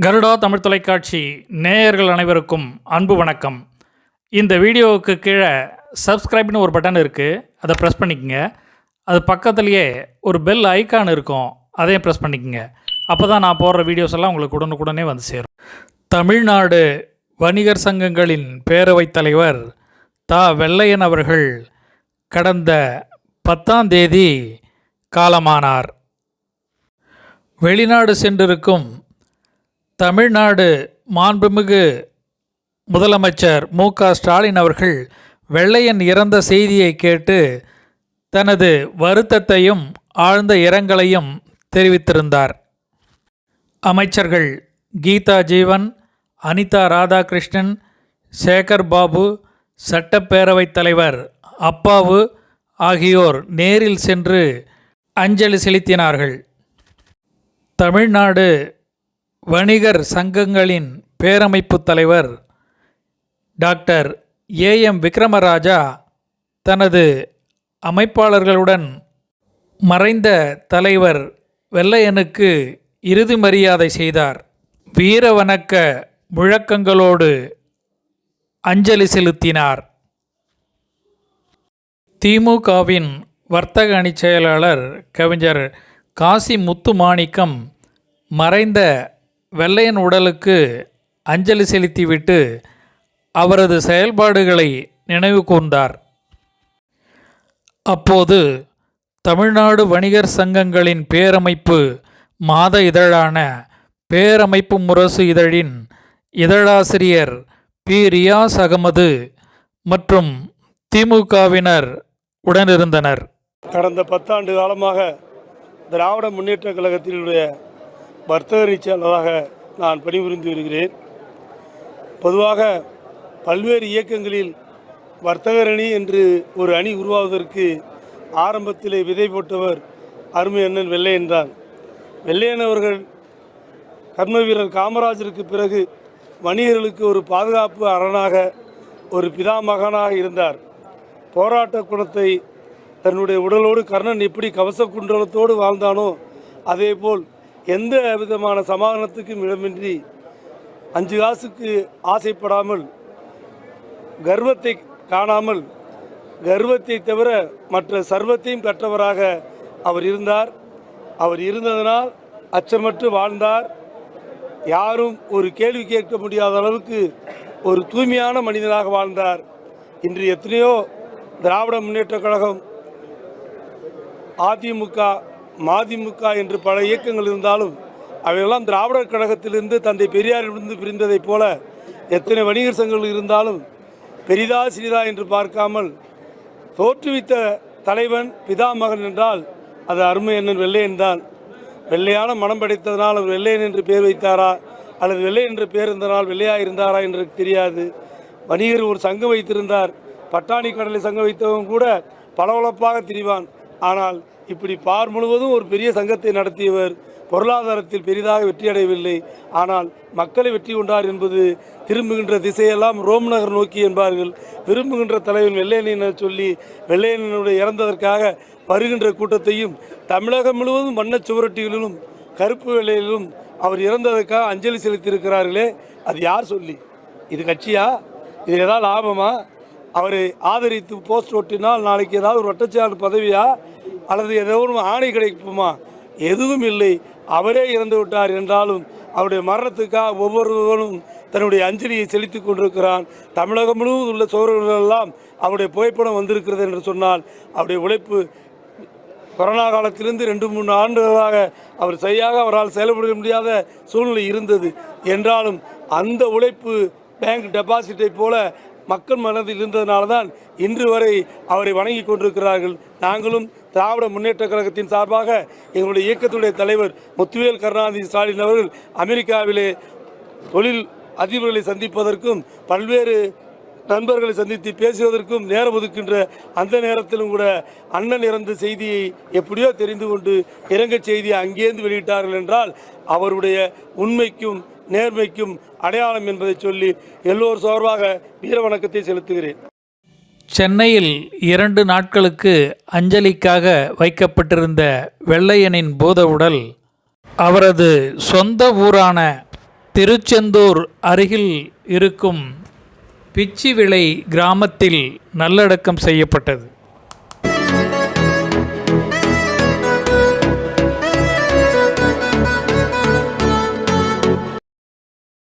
கருடா தமிழ் தொலைக்காட்சி நேயர்கள் அனைவருக்கும் அன்பு வணக்கம். இந்த வீடியோவுக்கு கீழே சப்ஸ்கிரைப்னு ஒரு பட்டன் இருக்குது, அதை ப்ரெஸ் பண்ணிக்கங்க. அது பக்கத்துலேயே ஒரு பெல் ஐக்கான் இருக்கும், அதையும் ப்ரெஸ் பண்ணிக்கங்க. அப்போ தான் நான் போடுற வீடியோஸ் எல்லாம் உங்களுக்கு உடனுக்குடனே வந்து சேரும். தமிழ்நாடு வணிகர் சங்கங்களின் பேரவைத் தலைவர் தா வெள்ளையன் அவர்கள் கடந்த 10ஆம் தேதி காலமானார். வெளிநாடு சென்றிருக்கும் தமிழ்நாடு மாண்புமிகு முதலமைச்சர் மு.க. ஸ்டாலின் அவர்கள் வெள்ளையன் இறந்த செய்தியை கேட்டு தனது வருத்தத்தையும் ஆழ்ந்த இரங்கலையும் தெரிவித்திருந்தார். அமைச்சர்கள் கீதா ஜீவன், அனிதா ராதாகிருஷ்ணன், சேகர் பாபு, சட்டப்பேரவைத் தலைவர் அப்பாவு ஆகியோர் நேரில் சென்று அஞ்சலி செலுத்தினார்கள். தமிழ்நாடு வணிகர் சங்கங்களின் பேரமைப்பு தலைவர் டாக்டர் ஏ.எம். விக்ரமராஜா தனது அமைப்பாளர்களுடன் மறைந்த தலைவர் வெள்ளையனுக்கு இறுதி மரியாதை செய்தார். வீர வணக்க முழக்கங்களோடு அஞ்சலி செலுத்தினார். திமுகவின் வர்த்தக அணிச் செயலாளர் கவிஞர் காசி முத்துமாணிக்கம் மறைந்த வெள்ளையன் உடலுக்கு அஞ்சலி செலுத்திவிட்டு அவரது செயல்பாடுகளை நினைவு கூர்ந்தார். அப்போது தமிழ்நாடு வணிகர் சங்கங்களின் பேரமைப்பு மாத இதழான பேரமைப்பு முரசு இதழின் இதழாசிரியர் பி. ரியாஸ் அகமது மற்றும் திமுகவினர் உடனிருந்தனர். கடந்த 10 ஆண்டு காலமாக திராவிட முன்னேற்ற கழகத்தினுடைய வர்த்தக செயலாளராக நான் பணிபுரிந்து வருகிறேன். பொதுவாக பல்வேறு இயக்கங்களில் வர்த்தகர் அணி என்று ஒரு அணி உருவாவதற்கு ஆரம்பத்திலே விதை போட்டவர் அருமை அண்ணன் வெள்ளையன் தான். வெள்ளையன் அவர்கள் கர்ம வீரர் காமராஜருக்கு பிறகு வணிகர்களுக்கு ஒரு பாதுகாப்பு அரணாக, ஒரு பிதாமகனாக இருந்தார். போராட்ட குணத்தை தன்னுடைய உடலோடு கர்ணன் எப்படி கவச குண்டலத்தோடு வாழ்ந்தானோ அதேபோல் எந்த விதமான சமாதானத்துக்கும் இடமின்றி 5 காசுக்கு ஆசைப்படாமல், கர்வத்தை காணாமல், கர்வத்தை தவிர மற்ற சர்வத்தையும் கற்றவராக அவர் இருந்தார். அவர் இருந்ததனால் அச்சமற்று வாழ்ந்தார். யாரும் ஒரு கேள்வி கேட்க முடியாத அளவுக்கு ஒரு தூய்மையான மனிதனாக வாழ்ந்தார். இன்று எத்தனையோ திராவிட முன்னேற்ற கழகம், அதிமுக, மதிமுக என்று பல இயக்கங்கள் இருந்தாலும் அவையெல்லாம் திராவிடர் கழகத்திலிருந்து தந்தை பெரியாரிலிருந்து பிரிந்ததைப் போல எத்தனை வணிகர் சங்கங்கள் இருந்தாலும் பெரிதா சிறிதா என்று பார்க்காமல் தோற்றுவித்த தலைவன் பிதாமகன் என்றால் அது அருமை அண்ணன் வெள்ளையன் தான். வெள்ளையான மனம் படைத்ததனால் அவர் வெள்ளையன் என்று பெயர் வைத்தாரா அல்லது வெள்ளையன் என்று பெயர் இருந்தனால் வெள்ளையாக இருந்தாரா என்று தெரியாது. வணிகர் ஒரு சங்கம் வைத்திருந்தார். பட்டாணி கடலை சங்கம் வைத்தவன் கூட பளபளப்பாக திரிவான். ஆனால் இப்படி பார் முழுவதும் ஒரு பெரிய சங்கத்தை நடத்தியவர் பொருளாதாரத்தில் பெரிதாக வெற்றியடையவில்லை. ஆனால் மக்களை வெற்றி கொண்டார் என்பது திரும்புகின்ற திசையெல்லாம் ரோம் நகர் நோக்கி என்பார்கள். விரும்புகின்ற தலைவன் வெள்ளையன் என சொல்லி வெள்ளையனுடைய இறந்ததற்காக வருகின்ற கூட்டத்தையும் தமிழகம் முழுவதும் வண்ணச் சுவரொட்டிகளிலும் கருப்பு வெள்ளையிலும் அவர் இறந்ததற்காக அஞ்சலி செலுத்தியிருக்கிறார்களே, அது யார் சொல்லி? இது கட்சியா? இது ஏதாவது லாபமா? அவரை ஆதரித்து போஸ்ட் ஒட்டினால் நாளைக்கு ஏதாவது ஒரு வட்டச்சாளர் பதவியா அல்லது ஏதோ ஒரு ஆணை கிடைக்குமா? எதுவும் இல்லை. அவரே இறந்து விட்டார் என்றாலும் அவருடைய மரணத்துக்காக ஒவ்வொருவரும் தன்னுடைய அஞ்சலியை செலுத்தி கொண்டிருக்கிறான். தமிழகம் முழுவதும் உள்ள சோழர்களெல்லாம் அவருடைய புகைப்படம் வந்திருக்கிறது என்று சொன்னால் அவருடைய உழைப்பு கொரோனா காலத்திலிருந்து 2-3 ஆண்டுகளாக அவர் சரியாக அவரால் செயல்பட முடியாத சூழ்நிலை இருந்தது என்றாலும் அந்த உழைப்பு பேங்க் டெபாசிட்டை போல மக்கள் மனதில் இருந்ததுனால தான் இன்று வரை அவரை வணங்கி கொண்டிருக்கிறார்கள். நாங்களும் திராவிட முன்னேற்ற கழகத்தின் சார்பாக எங்களுடைய இயக்கத்துடைய தலைவர் முத்துவேல் கருணாநிதி ஸ்டாலின் அவர்கள் அமெரிக்காவிலே தொழில் அதிபர்களை சந்திப்பதற்கும் பல்வேறு நண்பர்களை சந்தித்து பேசுவதற்கும் நேரம் ஒதுக்கின்ற அந்த நேரத்திலும் கூட அண்ணன் இறந்த செய்தியை எப்படியோ தெரிந்து கொண்டு இரங்கச் செய்தியை அங்கேருந்து வெளியிட்டார்கள் என்றால் அவருடைய உண்மைக்கும் நேர்மைக்கும் அடையாளம் என்பதை சொல்லி எல்லோர் சார்பாக வீர வணக்கத்தை செலுத்துகிறேன். சென்னையில் 2 நாட்களுக்கு அஞ்சலிக்காக வைக்கப்பட்டிருந்த வெள்ளையனின் பூத உடல் அவரது சொந்த ஊரான திருச்செந்தூர் அருகில் இருக்கும் பிச்சிவிளை கிராமத்தில் நல்லடக்கம் செய்யப்பட்டது.